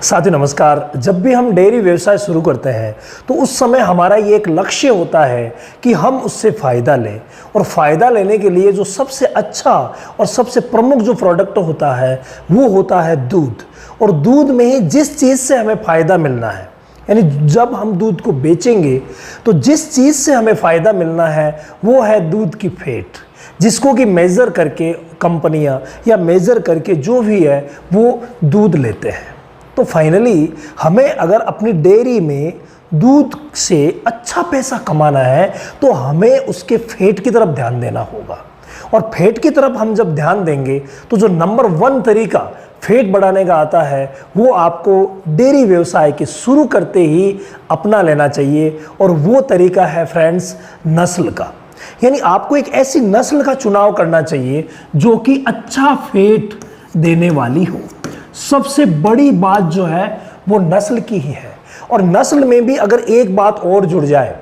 साथियों नमस्कार। जब भी हम डेयरी व्यवसाय शुरू करते हैं तो उस समय हमारा ये एक लक्ष्य होता है कि हम उससे फ़ायदा लें, और फ़ायदा लेने के लिए जो सबसे अच्छा और सबसे प्रमुख जो प्रोडक्ट होता है वो होता है दूध। और दूध में ही जिस चीज़ से हमें फ़ायदा मिलना है, यानी जब हम दूध को बेचेंगे तो जिस चीज़ से हमें फ़ायदा मिलना है वो है दूध की फैट, जिसको कि मेज़र करके कंपनियां या मेज़र करके जो भी है वो दूध लेते हैं। तो फाइनली हमें अगर अपनी डेयरी में दूध से अच्छा पैसा कमाना है तो हमें उसके फैट की तरफ ध्यान देना होगा। और फैट की तरफ हम जब ध्यान देंगे तो जो नंबर 1 तरीका फैट बढ़ाने का आता है वो आपको डेयरी व्यवसाय के शुरू करते ही अपना लेना चाहिए, और वो तरीका है फ्रेंड्स नस्ल का। यानी आपको एक ऐसी नस्ल का चुनाव करना चाहिए जो कि अच्छा फैट देने वाली हो। सबसे बड़ी बात जो है वो नस्ल की ही है। और नस्ल में भी अगर एक बात और जुड़ जाए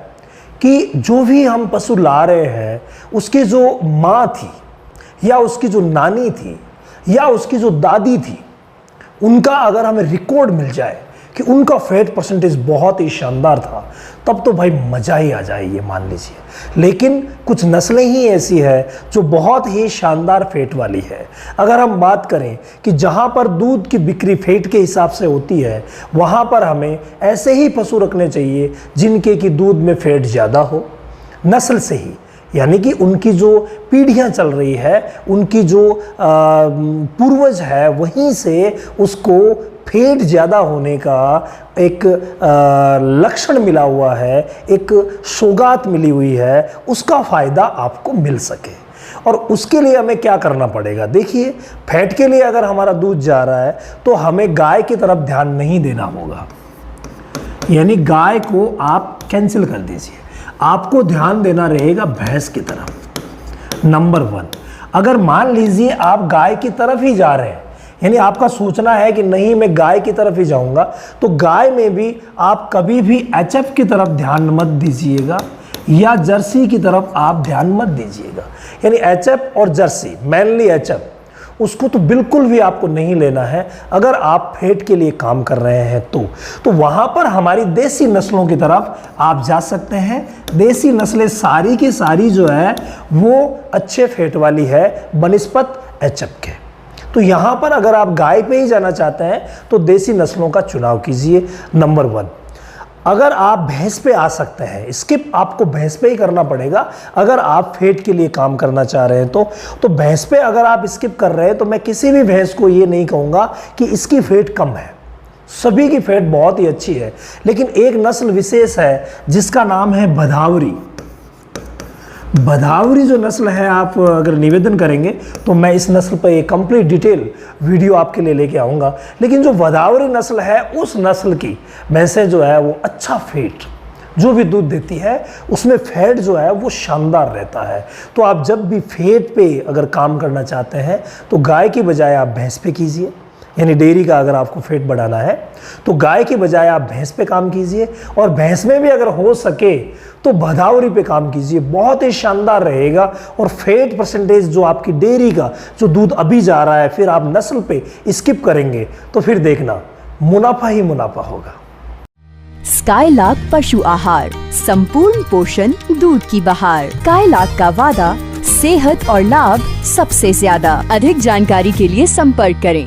कि जो भी हम पशु ला रहे हैं उसकी जो माँ थी या उसकी जो नानी थी या उसकी जो दादी थी, उनका अगर हमें रिकॉर्ड मिल जाए कि उनका फैट परसेंटेज बहुत ही शानदार था, तब तो भाई मज़ा ही आ जाए, ये मान लीजिए। लेकिन कुछ नस्लें ही ऐसी है जो बहुत ही शानदार फैट वाली है। अगर हम बात करें कि जहाँ पर दूध की बिक्री फैट के हिसाब से होती है, वहाँ पर हमें ऐसे ही पशु रखने चाहिए जिनके कि दूध में फैट ज़्यादा हो, नस्ल से ही, यानी कि उनकी जो पीढ़ियां चल रही है, उनकी जो पूर्वज है, वहीं से उसको फैट ज़्यादा होने का एक लक्षण मिला हुआ है, एक सौगात मिली हुई है, उसका फ़ायदा आपको मिल सके। और उसके लिए हमें क्या करना पड़ेगा? देखिए, फैट के लिए अगर हमारा दूध जा रहा है तो हमें गाय की तरफ ध्यान नहीं देना होगा, यानी गाय को आप कैंसिल कर दीजिए। आपको ध्यान देना रहेगा भैंस की तरफ। नंबर 1, अगर मान लीजिए आप गाय की तरफ ही जा रहे हैं, यानी आपका सोचना है कि नहीं मैं गाय की तरफ ही जाऊंगा, तो गाय में भी आप कभी भी एचएफ की तरफ ध्यान मत दीजिएगा या जर्सी की तरफ आप ध्यान मत दीजिएगा। यानी एचएफ और जर्सी, मेनली एचएफ, उसको तो बिल्कुल भी आपको नहीं लेना है अगर आप फैट के लिए काम कर रहे हैं तो वहाँ पर हमारी देसी नस्लों की तरफ आप जा सकते हैं। देसी नस्लें सारी की सारी जो है वो अच्छे फैट वाली है बनिस्पत एचएफ के। तो यहाँ पर अगर आप गाय पे ही जाना चाहते हैं तो देसी नस्लों का चुनाव कीजिए। नंबर 1, अगर आप भैंस पे आ सकते हैं, स्किप आपको भैंस पे ही करना पड़ेगा अगर आप फैट के लिए काम करना चाह रहे हैं तो भैंस पे अगर आप स्किप कर रहे हैं तो मैं किसी भी भैंस को ये नहीं कहूँगा कि इसकी फैट कम है। सभी की फैट बहुत ही अच्छी है, लेकिन एक नस्ल विशेष है जिसका नाम है भदावरी। भदावरी जो नस्ल है, आप अगर निवेदन करेंगे तो मैं इस नस्ल पर एक कंप्लीट डिटेल वीडियो आपके लिए लेके आऊँगा। लेकिन जो भदावरी नस्ल है, उस नस्ल की भैंसें जो है वो अच्छा फैट जो भी दूध देती है उसमें फैट जो है वो शानदार रहता है। तो आप जब भी फैट पे अगर काम करना चाहते हैं तो गाय की बजाय आप भैंस पे कीजिए। यानी डेयरी का अगर आपको फैट बढ़ाना है तो गाय के बजाय आप भैंस पे काम कीजिए, और भैंस में भी अगर हो सके तो भदावरी पे काम कीजिए, बहुत ही शानदार रहेगा। और फैट परसेंटेज जो आपकी डेयरी का जो दूध अभी जा रहा है, फिर आप नस्ल पे स्किप करेंगे तो फिर देखना मुनाफा ही मुनाफा होगा। स्काईलार्क पशु आहार, संपूर्ण पोषण, दूध की बहार। स्काईलार्क का वादा, सेहत और लाभ सबसे ज्यादा। अधिक जानकारी के लिए संपर्क करें